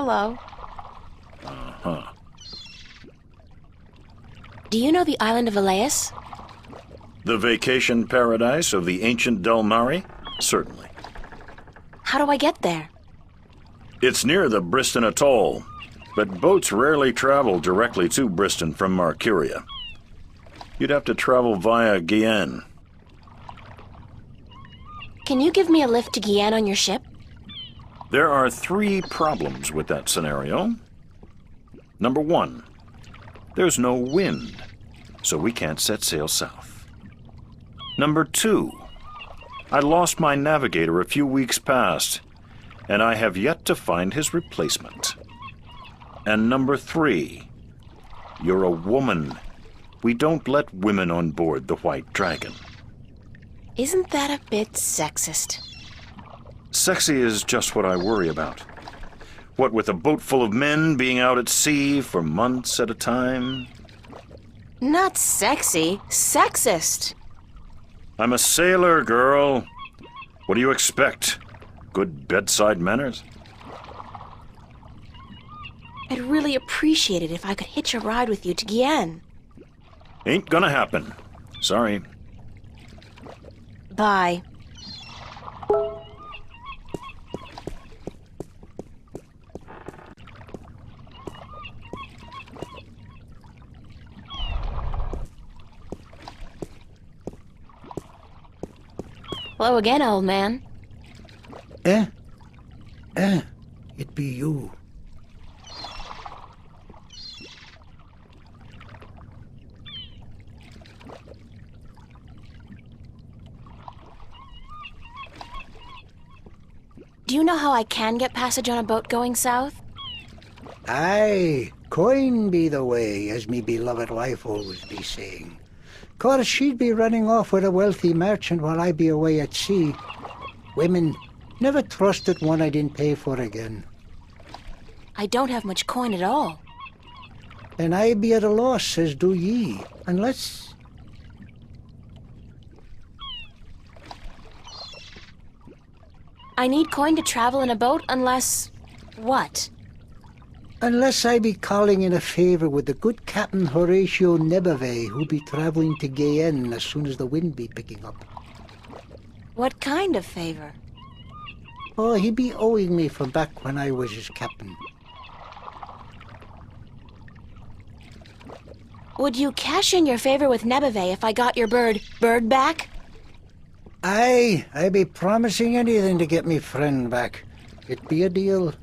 Hello. Uh-huh. Do you know the island of Elias? The vacation paradise of the ancient Delmari? Certainly. How do I get there? It's near the Briston Atoll, but boats rarely travel directly to Briston from Marcuria. You'd have to travel via Guyenne. Can you give me a lift to Guyenne on your ship? There are 3 problems with that scenario. Number 1, there's no wind, so we can't set sail south. Number 2, I lost my navigator a few weeks past, and I have yet to find his replacement. And number 3, you're a woman. We don't let women on board the White Dragon. Isn't that a bit sexist? Sexy is just what I worry about. What with a boat full of men being out at sea for months at a time? Not sexy, sexist. I'm a sailor, girl. What do you expect? Good bedside manners? I'd really appreciate it if I could hitch a ride with you to Guyenne. Ain't gonna happen. Sorry. Bye. Hello again, old man. It be you. Do you know how I can get passage on a boat going south? Aye, coin be the way, as me beloved wife always be saying. 'Course she'd be running off with a wealthy merchant while I be away at sea. Women, never trusted one I didn't pay for again. I don't have much coin at all. And I be at a loss, as do ye, unless... I need coin to travel in a boat unless... what? Unless I be calling in a favor with the good Captain Horatio Nebave, who be traveling to Guyenne as soon as the wind be picking up. What kind of favor? Oh, he be owing me from back when I was his captain. Would you cash in your favor with Nebave if I got your bird back? Aye, I be promising anything to get me friend back. It be a deal.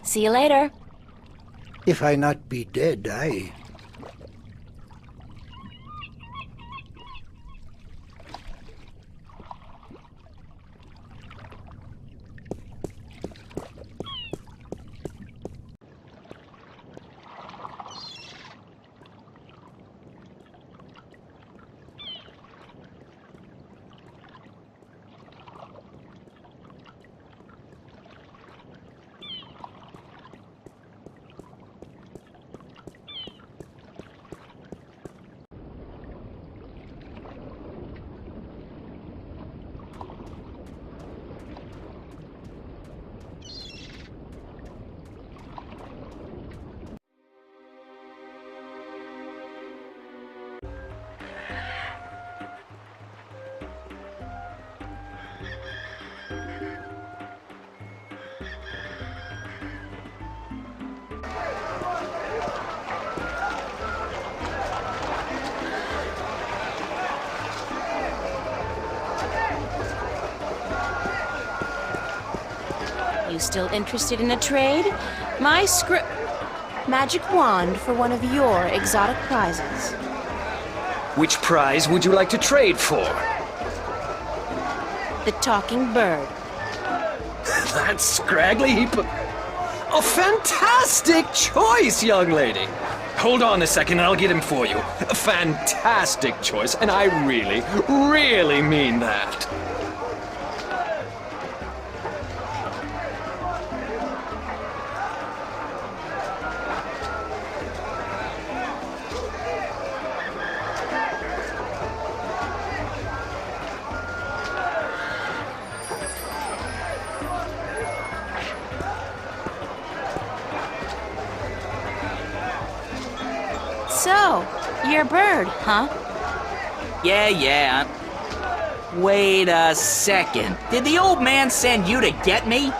See you later. If I not be dead, aye. You still interested in a trade? My magic wand for one of your exotic prizes. Which prize would you like to trade for? The talking bird. That scraggly heap of... A fantastic choice, young lady! Hold on a second and I'll get him for you. A fantastic choice, and I really, really mean that. You're a bird, huh? Yeah. Wait a second. Did the old man send you to get me?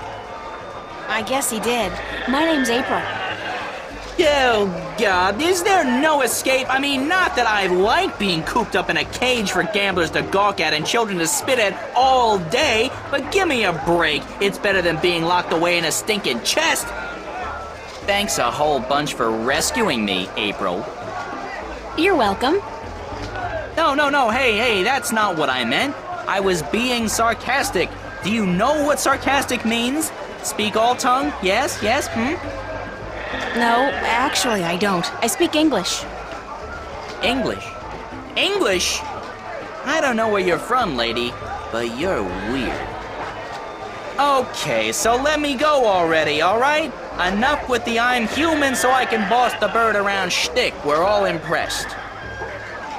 I guess he did. My name's April. Oh, God, is there no escape? I mean, not that I like being cooped up in a cage for gamblers to gawk at and children to spit at all day, but give me a break. It's better than being locked away in a stinking chest. Thanks a whole bunch for rescuing me, April. You're welcome. No, hey, that's not what I meant. I was being sarcastic. Do you know what sarcastic means? Speak all tongue? Yes, No, actually, I don't. I speak English. English? I don't know where you're from, lady, but you're weird. Okay, so let me go already, all right? Enough with the I'm human so I can boss the bird around shtick. We're all impressed.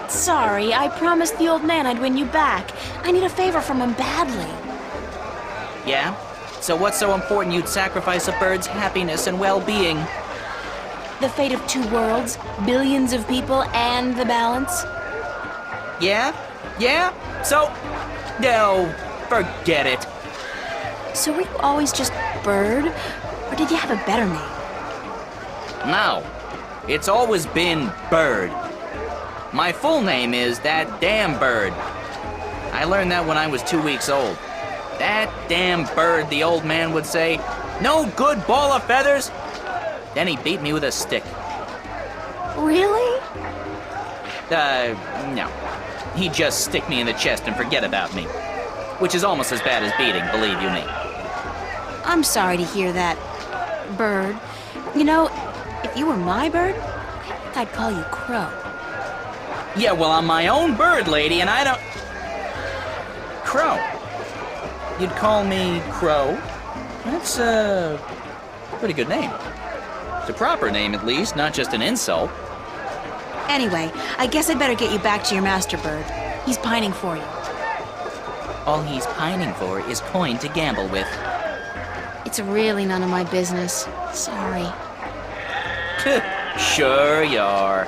Sorry, I promised the old man I'd win you back. I need a favor from him badly. Yeah? So what's so important you'd sacrifice a bird's happiness and well-being? The fate of 2 worlds, billions of people, and the balance. Yeah? So, no, forget it. So were you always just Bird? Or did you have a better name? No, it's always been Bird. My full name is That Damn Bird. I learned that when I was 2 weeks old. That damn bird, the old man would say. No good ball of feathers. Then he beat me with a stick. Really? No. He'd just stick me in the chest and forget about me. Which is almost as bad as beating, believe you me. I'm sorry to hear that, Bird. You know, if you were my bird, I think I'd call you Crow. Yeah, well, I'm my own bird, lady, and I don't... Crow. You'd call me Crow? That's a pretty good name. It's a proper name, at least, not just an insult. Anyway, I guess I'd better get you back to your master bird. He's pining for you. All he's pining for is coin to gamble with. It's really none of my business. Sorry. Sure you are.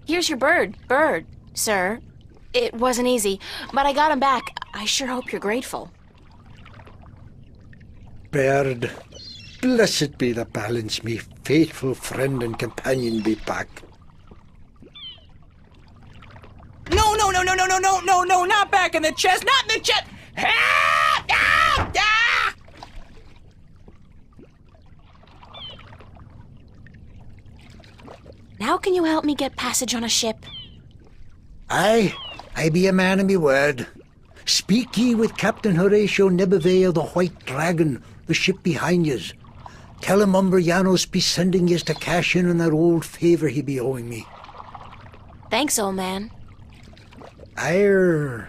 Here's your bird, sir. It wasn't easy, but I got him back. I sure hope you're grateful. Bird, blessed be the balance, me faithful friend and companion be back. No, not back in the chest, not in the chest! Now can you help me get passage on a ship? I be a man of me word. Speak ye with Captain Horatio Nebervale, the White Dragon, the ship behind yous. Tell him Umbrianos be sending yous to cash in on that old favor he be owing me. Thanks, old man. Arr.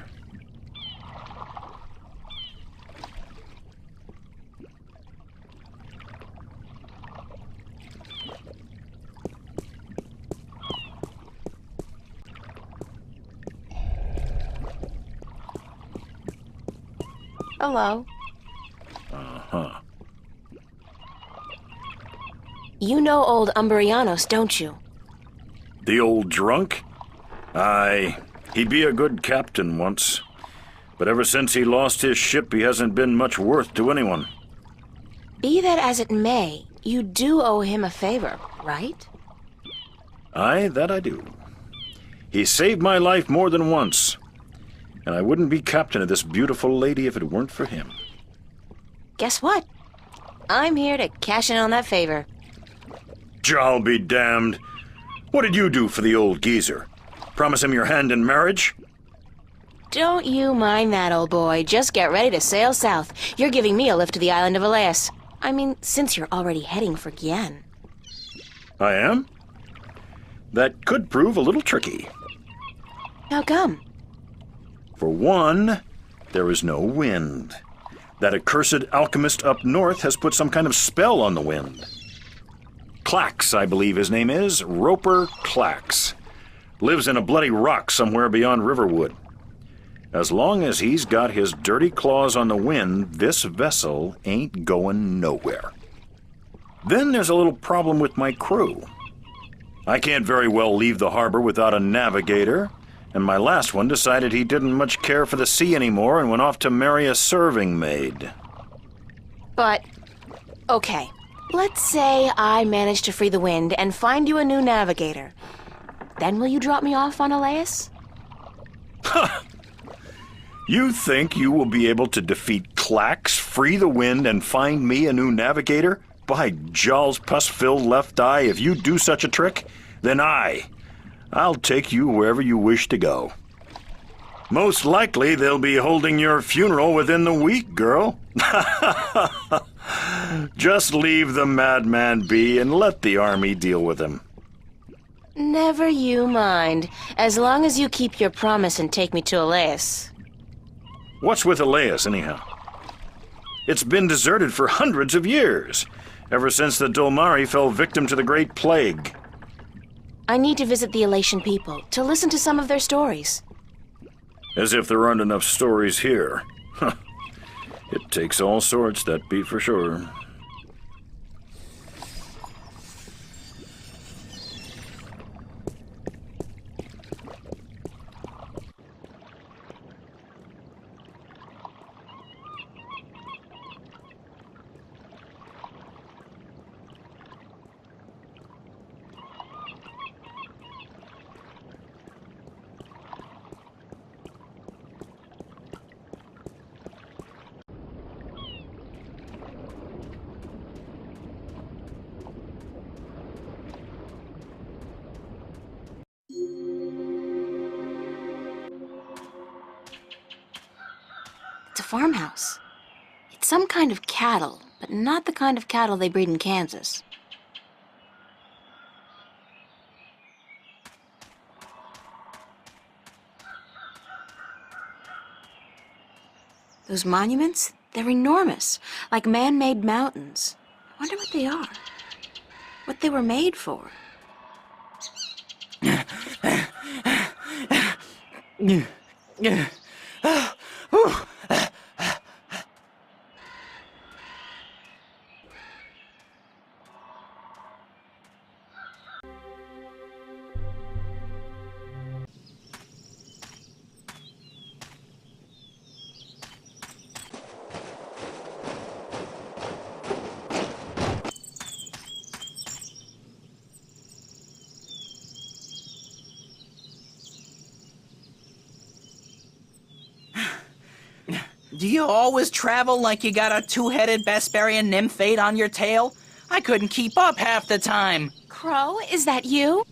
Hello. Uh-huh. You know old Umbrianos, don't you? The old drunk? Aye, he be a good captain once. But ever since he lost his ship, he hasn't been much worth to anyone. Be that as it may, you do owe him a favor, right? Aye, that I do. He saved my life more than once. And I wouldn't be captain of this beautiful lady if it weren't for him. Guess what? I'm here to cash in on that favor. I'll be damned. What did you do for the old geezer? Promise him your hand in marriage? Don't you mind that, old boy. Just get ready to sail south. You're giving me a lift to the island of Elias. I mean, since you're already heading for Gien. I am? That could prove a little tricky. How come? For one, there is no wind. That accursed alchemist up north has put some kind of spell on the wind. Clax, I believe his name is, Roper Clax. Lives in a bloody rock somewhere beyond Riverwood. As long as he's got his dirty claws on the wind, this vessel ain't going nowhere. Then there's a little problem with my crew. I can't very well leave the harbor without a navigator, and my last one decided he didn't much care for the sea anymore and went off to marry a serving maid. But, okay. Let's say I manage to free the wind and find you a new navigator. Then will you drop me off on Elias? You think you will be able to defeat Clax, free the wind, and find me a new navigator? By Jaw's pus-filled left eye, if you do such a trick, then I'll take you wherever you wish to go. Most likely they'll be holding your funeral within the week, girl. Just leave the madman be and let the army deal with him. Never you mind, as long as you keep your promise and take me to Elias. What's with Elias, anyhow? It's been deserted for hundreds of years, ever since the Dolmari fell victim to the Great Plague. I need to visit the Elation people, to listen to some of their stories. As if there aren't enough stories here. It takes all sorts, that be for sure. It's a farmhouse. It's some kind of cattle, but not the kind of cattle they breed in Kansas. Those monuments, they're enormous, like man-made mountains. I wonder what they are. What they were made for. Do you always travel like you got a two-headed Vesperian nymphate on your tail? I couldn't keep up half the time. Crow, is that you?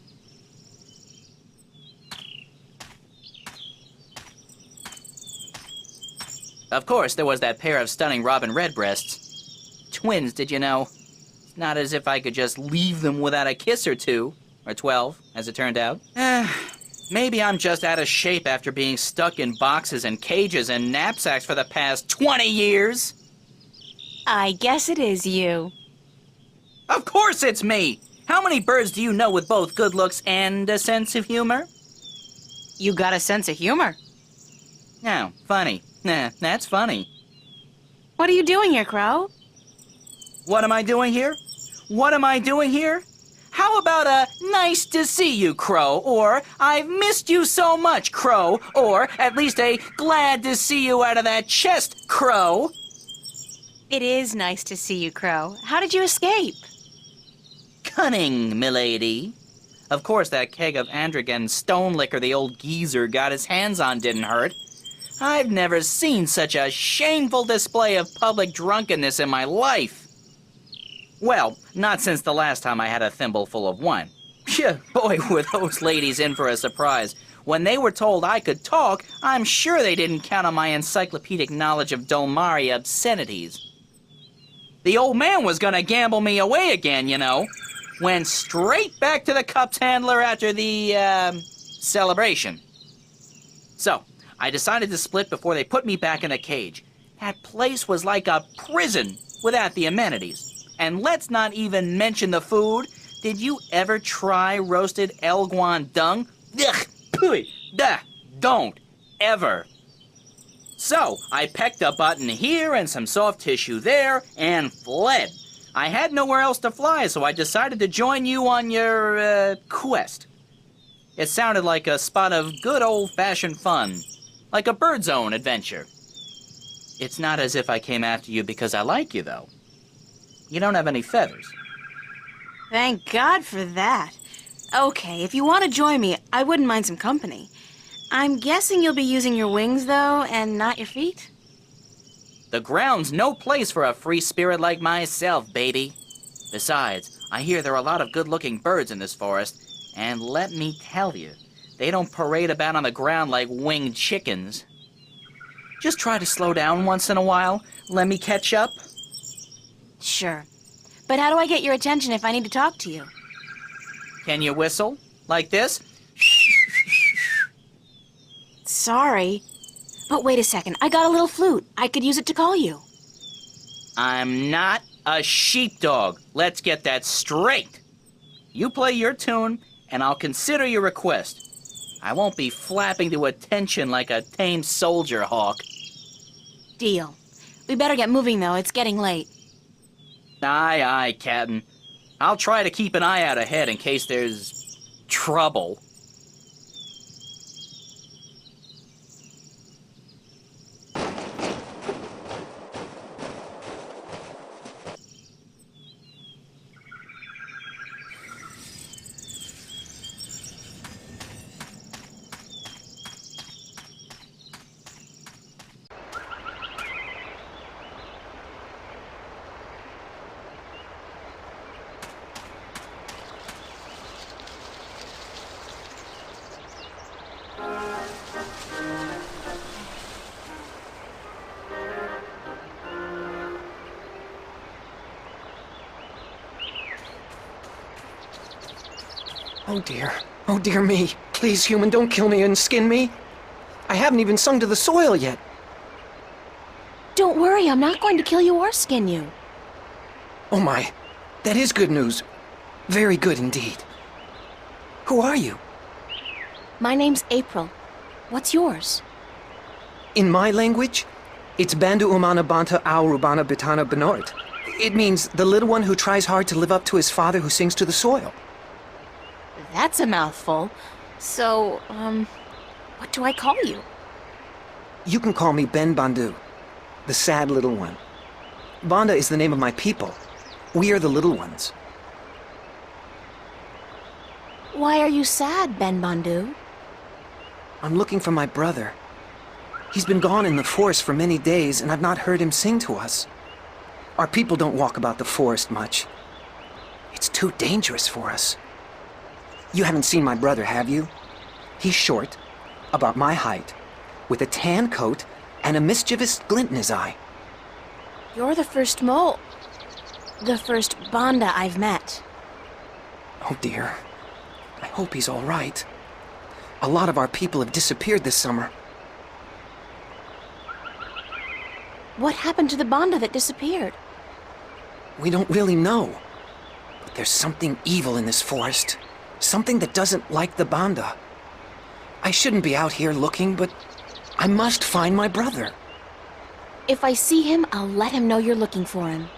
Of course, there was that pair of stunning robin redbreasts. Twins, did you know? It's not as if I could just leave them without a kiss or two. Or 12, as it turned out. Maybe I'm just out of shape after being stuck in boxes and cages and knapsacks for the past 20 years. I guess it is you. Of course it's me! How many birds do you know with both good looks and a sense of humor? You got a sense of humor. Oh, funny. Nah, that's funny. What are you doing here, Crow? What am I doing here? What am I doing here? How about a nice to see you, Crow, or I've missed you so much, Crow, or at least a glad to see you out of that chest, Crow? It is nice to see you, Crow. How did you escape? Cunning, milady. Of course, that keg of Androgen stone liquor the old geezer got his hands on didn't hurt. I've never seen such a shameful display of public drunkenness in my life. Well, not since the last time I had a thimble full of wine. Phew, boy, were those ladies in for a surprise. When they were told I could talk, I'm sure they didn't count on my encyclopedic knowledge of Dolmari obscenities. The old man was gonna gamble me away again, you know. Went straight back to the Cups handler after the, celebration. So, I decided to split before they put me back in a cage. That place was like a prison without the amenities. And let's not even mention the food. Did you ever try roasted elguan dung? Ugh, pooey, duh, don't, ever. So, I pecked a button here and some soft tissue there and fled. I had nowhere else to fly, so I decided to join you on your, quest. It sounded like a spot of good old-fashioned fun, like a Bird Zone adventure. It's not as if I came after you because I like you, though. You don't have any feathers. Thank God for that. Okay, if you want to join me, I wouldn't mind some company. I'm guessing you'll be using your wings, though, and not your feet? The ground's no place for a free spirit like myself, baby. Besides, I hear there are a lot of good-looking birds in this forest, and let me tell you, they don't parade about on the ground like winged chickens. Just try to slow down once in a while. Let me catch up. Sure. But how do I get your attention if I need to talk to you? Can you whistle? Like this? Sorry. But wait a second, I got a little flute. I could use it to call you. I'm not a sheepdog. Let's get that straight. You play your tune, and I'll consider your request. I won't be flapping to attention like a tame soldier hawk. Deal. We better get moving, though. It's getting late. Aye, aye, Captain. I'll try to keep an eye out ahead in case there's trouble. Oh dear. Oh dear me. Please, human, don't kill me and skin me. I haven't even sung to the soil yet. Don't worry, I'm not going to kill you or skin you. Oh my. That is good news. Very good indeed. Who are you? My name's April. What's yours? In my language, it's Bandu Umana Banta Au Rubana Bitana Benort. It means the little one who tries hard to live up to his father who sings to the soil. That's a mouthful. So, what do I call you? You can call me Ben Bandu, the sad little one. Banda is the name of my people. We are the little ones. Why are you sad, Ben Bandu? I'm looking for my brother. He's been gone in the forest for many days, and I've not heard him sing to us. Our people don't walk about the forest much. It's too dangerous for us. You haven't seen my brother, have you? He's short, about my height, with a tan coat and a mischievous glint in his eye. You're the first the first Banda I've met. Oh dear. I hope he's all right. A lot of our people have disappeared this summer. What happened to the Banda that disappeared? We don't really know. But there's something evil in this forest. Something that doesn't like the Banda. I shouldn't be out here looking, but I must find my brother. If I see him, I'll let him know you're looking for him.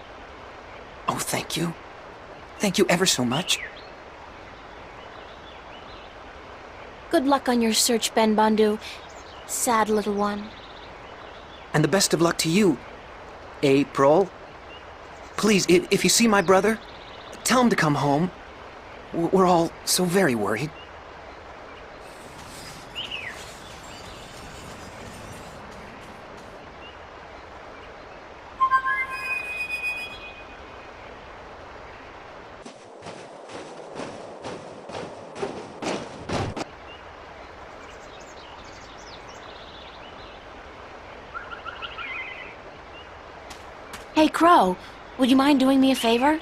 Oh, thank you. Thank you ever so much. Good luck on your search, Ben Bandu. Sad little one. And the best of luck to you, April. Please, if you see my brother, tell him to come home. We're all so very worried. Hey, Crow, Would you mind doing me a favor?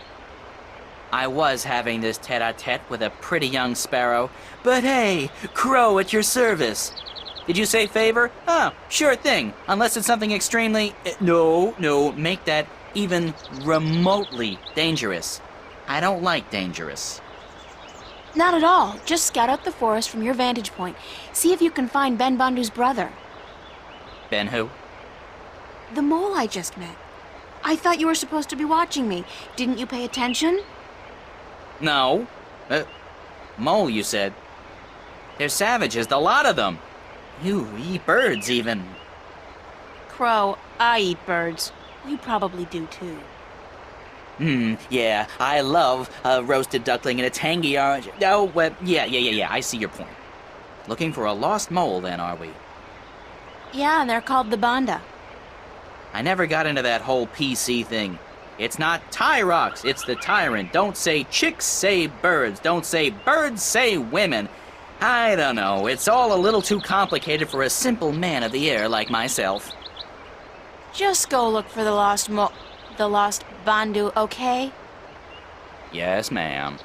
I was having this tete-a-tete with a pretty young sparrow, but hey, Crow at your service. Did you say favor? Oh, sure thing, unless it's something extremely... No, make that even remotely dangerous. I don't like dangerous. Not at all. Just scout out the forest from your vantage point. See if you can find Ben Bundu's brother. Ben who? The mole I just met. I thought you were supposed to be watching me. Didn't you pay attention? No. Mole, you said. They're savages, the lot of them. You eat birds, even. Crow, I eat birds. You probably do too. Yeah, I love a roasted duckling and a tangy orange. Oh, well, yeah, I see your point. Looking for a lost mole, then, are we? Yeah, and they're called the Banda. I never got into that whole PC thing. It's not Tyrox, it's the tyrant. Don't say chicks, say birds. Don't say birds, say women. I don't know, it's all a little too complicated for a simple man of the air like myself. Just go look for the lost Bandu, okay? Yes, ma'am.